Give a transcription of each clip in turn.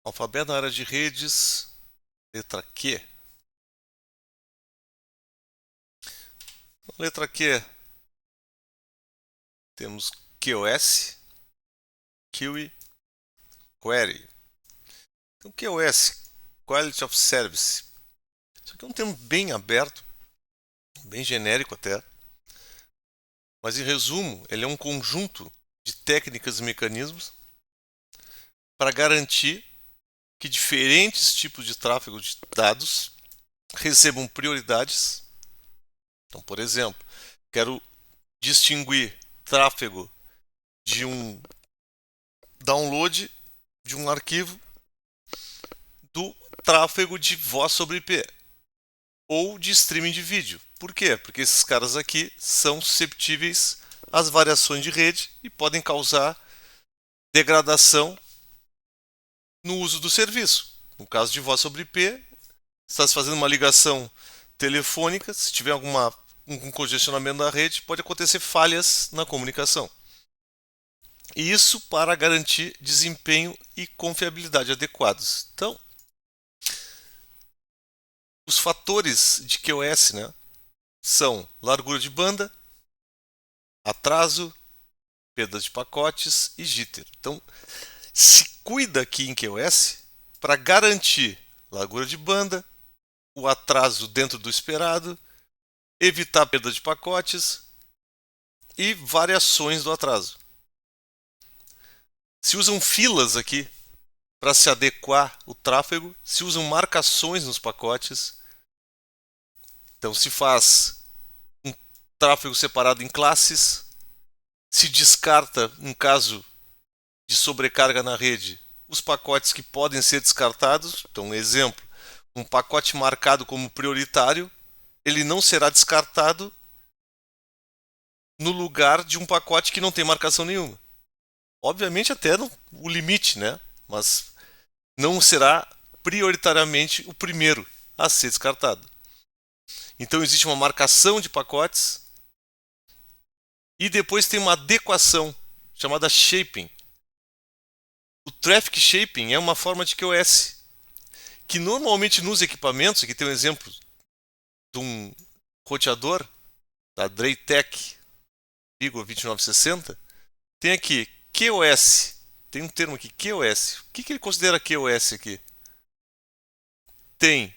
Alfabeto na área de redes, letra Q. Letra Q, temos QoS, QE, Query. Então, QoS, Quality of Service. Isso aqui é um termo bem aberto, bem genérico até, mas em resumo, ele é um conjunto de técnicas e mecanismos para garantir que diferentes tipos de tráfego de dados recebam prioridades. Então, por exemplo, quero distinguir tráfego de um download de um arquivo do tráfego de voz sobre IP ou de streaming de vídeo. Por quê? Porque esses caras aqui são susceptíveis às variações de rede e podem causar degradação no uso do serviço. No caso de voz sobre IP, está se fazendo uma ligação telefônica, se tiver um congestionamento da rede, pode acontecer falhas na comunicação. E isso para garantir desempenho e confiabilidade adequados. Então, os fatores de QoS, né, são largura de banda, atraso, perda de pacotes e jitter. Então, se cuida aqui em QoS para garantir largura de banda, o atraso dentro do esperado, evitar perda de pacotes e variações do atraso. Se usam filas aqui para se adequar o tráfego, se usam marcações nos pacotes. Então se faz um tráfego separado em classes, se descarta, em caso de sobrecarga na rede, os pacotes que podem ser descartados. Então, um exemplo, um pacote marcado como prioritário, ele não será descartado no lugar de um pacote que não tem marcação nenhuma. Obviamente até o limite, né? Mas não será prioritariamente o primeiro a ser descartado. Então existe uma marcação de pacotes e depois tem uma adequação chamada shaping. O traffic shaping é uma forma de QoS que normalmente nos equipamentos, aqui tem um exemplo de um roteador da Draytec Eagle 2960, tem aqui QoS, tem um termo aqui, QoS. O que ele considera QoS aqui? Tem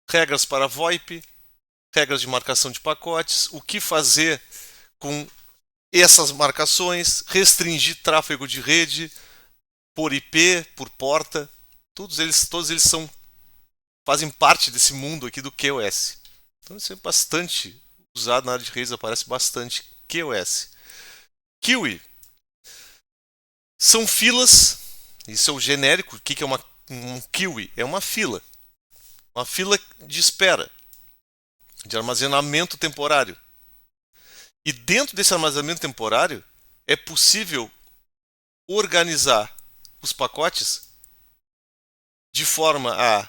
regras para VoIP, regras de marcação de pacotes, o que fazer com essas marcações, restringir tráfego de rede por IP, por porta, todos eles fazem parte desse mundo aqui do QoS. Então isso é bastante usado na área de redes, aparece bastante QoS. QE são filas, isso é o genérico. O que é um QE? É uma fila de espera, de armazenamento temporário. E dentro desse armazenamento temporário é possível organizar os pacotes de forma a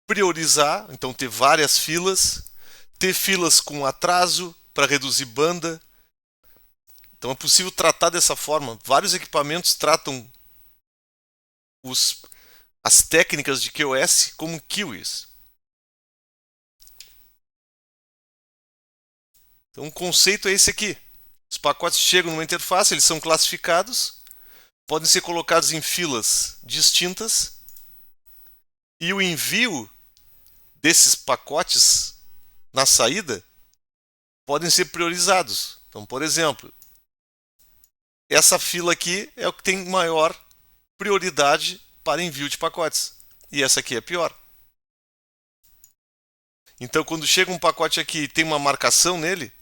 priorizar, então ter várias filas, ter filas com atraso para reduzir banda. Então é possível tratar dessa forma. Vários equipamentos tratam as técnicas de QoS como QoS. Então o conceito é esse aqui. Os pacotes chegam numa interface, eles são classificados, podem ser colocados em filas distintas e o envio desses pacotes na saída podem ser priorizados. Então, por exemplo, essa fila aqui é o que tem maior prioridade para envio de pacotes. E essa aqui é pior. Então, quando chega um pacote aqui e tem uma marcação nele,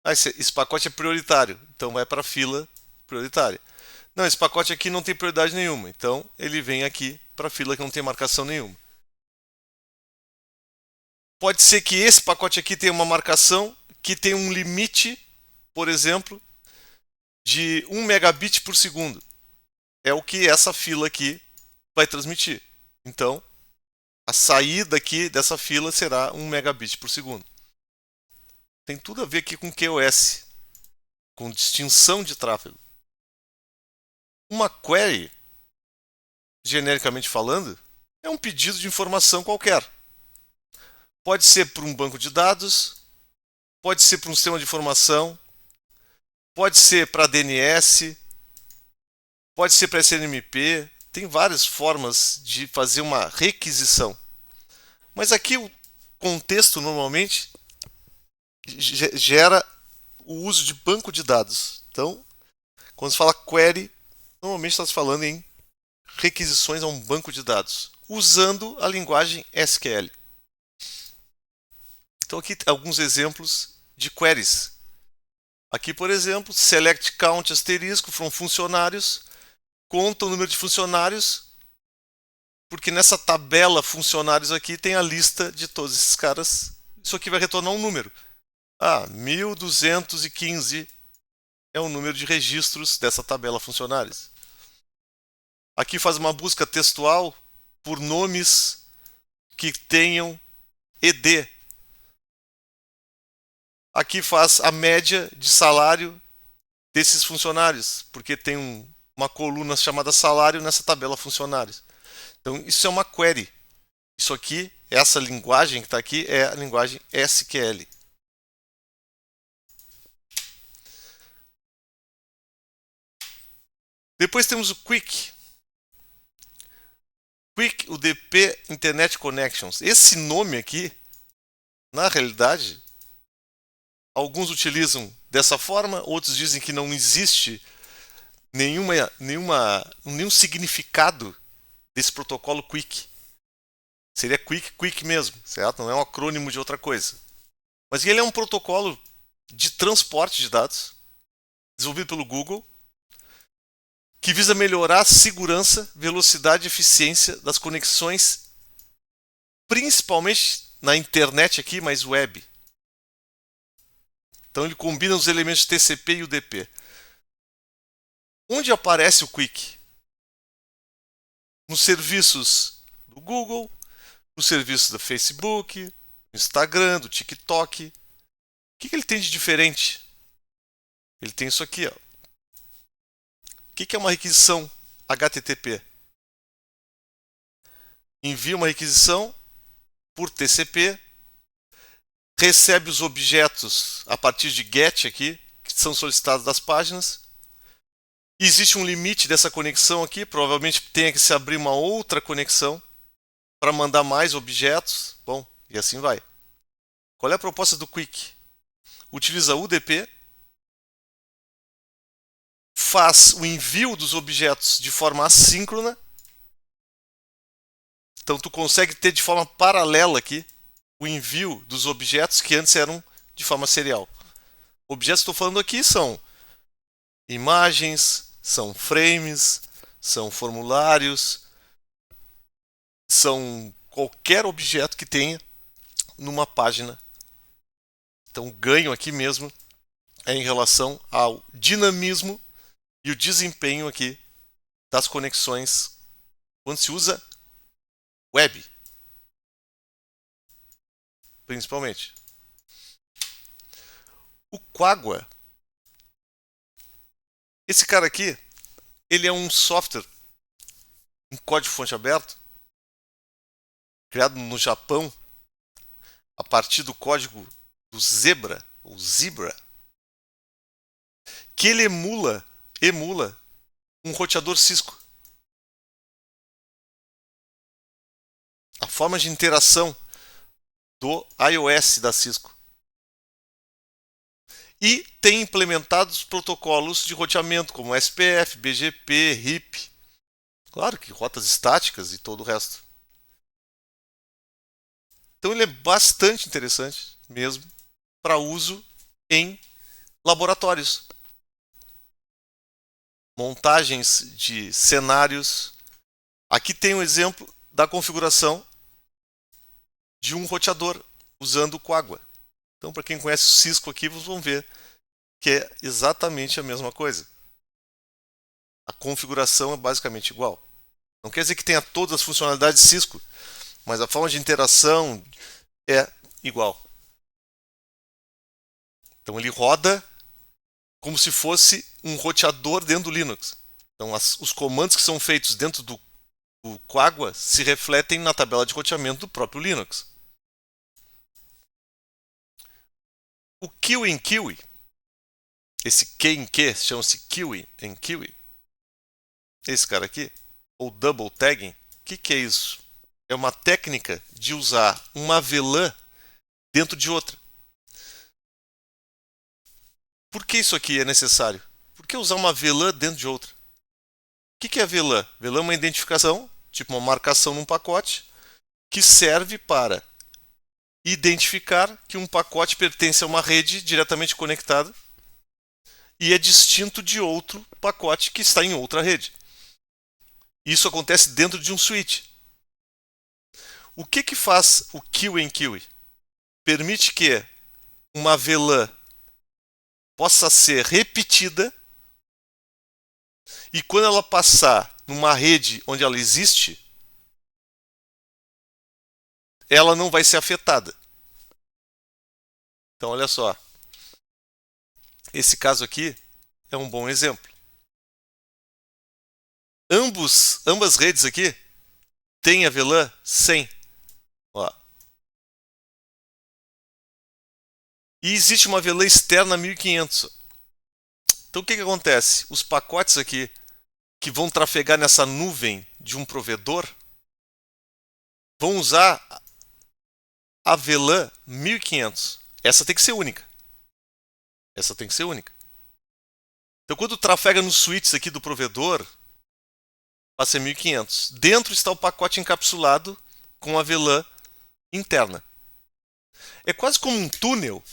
esse pacote é prioritário, então vai para a fila prioritária. Não, esse pacote aqui não tem prioridade nenhuma, então ele vem aqui para a fila que não tem marcação nenhuma. Pode ser que esse pacote aqui tenha uma marcação que tem um limite, por exemplo, de 1 megabit por segundo. É o que essa fila aqui vai transmitir. Então, a saída aqui dessa fila será 1 megabit por segundo. Tem tudo a ver aqui com QoS, com distinção de tráfego. Uma query genericamente falando, é um pedido de informação qualquer. Pode ser por um banco de dados, pode ser para um sistema de informação, pode ser para DNS, pode ser para SNMP. Tem várias formas de fazer uma requisição. Mas aqui o contexto normalmente gera o uso de banco de dados. Então, quando se fala query, normalmente está se falando em requisições a um banco de dados, usando a linguagem SQL. Então aqui alguns exemplos de queries. Aqui, por exemplo, select count asterisco from funcionários, conta o número de funcionários, porque nessa tabela funcionários aqui tem a lista de todos esses caras. Isso aqui vai retornar um número. 1215 é o número de registros dessa tabela funcionários. Aqui faz uma busca textual por nomes que tenham ED. Aqui faz a média de salário desses funcionários, porque tem uma coluna chamada salário nessa tabela funcionários. Então isso é uma query. Isso aqui, essa linguagem que está aqui é a linguagem SQL. Depois temos o Quick. Quick UDP Internet Connections. Esse nome aqui, na realidade, alguns utilizam dessa forma, outros dizem que não existe nenhum significado desse protocolo Quick. Seria Quick mesmo, certo? Não é um acrônimo de outra coisa. Mas ele é um protocolo de transporte de dados, desenvolvido pelo Google, que visa melhorar a segurança, velocidade e eficiência das conexões, principalmente na internet aqui, mas web. Então ele combina os elementos TCP e UDP. Onde aparece o Quick? Nos serviços do Google, nos serviços do Facebook, do Instagram, do TikTok. O que ele tem de diferente? Ele tem isso aqui. Ó. O que é uma requisição HTTP? Envia uma requisição por TCP, recebe os objetos a partir de GET aqui, que são solicitados das páginas. Existe um limite dessa conexão aqui, provavelmente tenha que se abrir uma outra conexão para mandar mais objetos. Bom, e assim vai. Qual é a proposta do Quick? Utiliza UDP, faz o envio dos objetos de forma assíncrona. Então tu consegue ter de forma paralela aqui o envio dos objetos que antes eram de forma serial. Objetos que estou falando aqui são imagens, são frames, são formulários, são qualquer objeto que tenha numa página. Então o ganho aqui mesmo é em relação ao dinamismo e o desempenho aqui das conexões quando se usa web, principalmente. O Quagga, esse cara aqui, ele é um software em código-fonte aberto, criado no Japão, a partir do código do Zebra, ou Zebra, que ele emula um roteador Cisco. A forma de interação do iOS da Cisco. E tem implementado os protocolos de roteamento, como SPF, BGP, RIP. Claro que rotas estáticas e todo o resto. Então ele é bastante interessante mesmo para uso em laboratórios. Montagens de cenários. Aqui tem um exemplo da configuração de um roteador usando o Quagga. Então, para quem conhece o Cisco aqui, vocês vão ver que é exatamente a mesma coisa. A configuração é basicamente igual. Não quer dizer que tenha todas as funcionalidades Cisco, mas a forma de interação é igual. Então ele roda como se fosse um roteador dentro do Linux. Então os comandos que são feitos dentro do o Quagga se refletem na tabela de roteamento do próprio Linux. O Kiwi em Kiwi, esse Q em Q, chama-se Kiwi em Kiwi. Esse cara aqui, ou double tagging, o que é isso? É uma técnica de usar uma VLAN dentro de outra. Por que isso aqui é necessário? Por que usar uma VLAN dentro de outra? O que é VLAN? VLAN é uma identificação, tipo uma marcação num pacote, que serve para identificar que um pacote pertence a uma rede diretamente conectada e é distinto de outro pacote que está em outra rede. Isso acontece dentro de um switch. O que faz o Kiwi em Kiwi? Permite que uma VLAN possa ser repetida e quando ela passar numa rede onde ela existe, ela não vai ser afetada. Então, olha só. Esse caso aqui é um bom exemplo. Ambas redes aqui têm a VLAN 100. Ó. E existe uma VLAN externa 1500. Então, o que acontece? Os pacotes aqui que vão trafegar nessa nuvem de um provedor vão usar a VLAN 1500. Essa tem que ser única. Essa tem que ser única. Então, quando trafega nos switches aqui do provedor, vai ser 1500. Dentro está o pacote encapsulado com a VLAN interna. É quase como um túnel.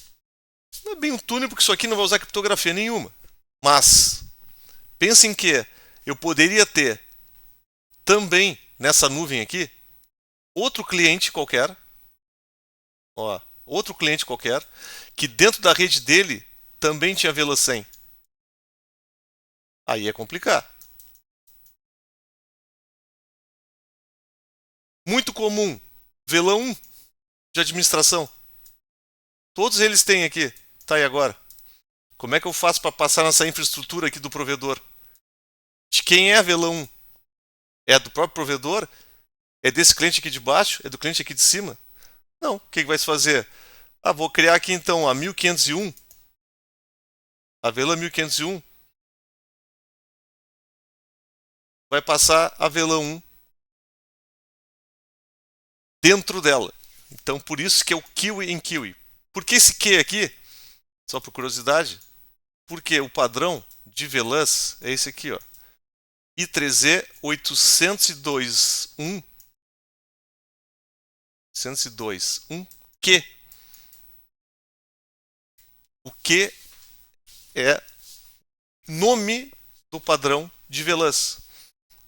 Não é bem um túnel, porque isso aqui não vai usar criptografia nenhuma. Mas, pensem que eu poderia ter também nessa nuvem aqui outro cliente qualquer, ó, outro cliente qualquer, que dentro da rede dele também tinha VLAN 100. Aí é complicar. Muito comum, VLAN 1 de administração. Todos eles têm aqui. Tá aí agora. Como é que eu faço para passar nessa infraestrutura aqui do provedor? De quem é a VLAN 1? É do próprio provedor? É desse cliente aqui de baixo? É do cliente aqui de cima? Não. O que vai se fazer? Ah, vou criar aqui então a 1501. A VLAN 1501 vai passar a VLAN 1 dentro dela. Então, por isso que é o Kiwi em Kiwi. Por que esse Q aqui? Só por curiosidade. Porque o padrão de VLANs é esse aqui, ó. I3E 802.1 Q. O Q é nome do padrão de VLANs.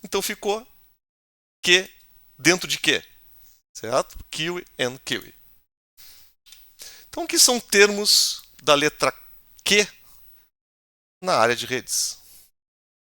Então ficou Q dentro de Q. Certo? Kiwi and Kiwi. Então, o que são termos da letra Q na área de redes?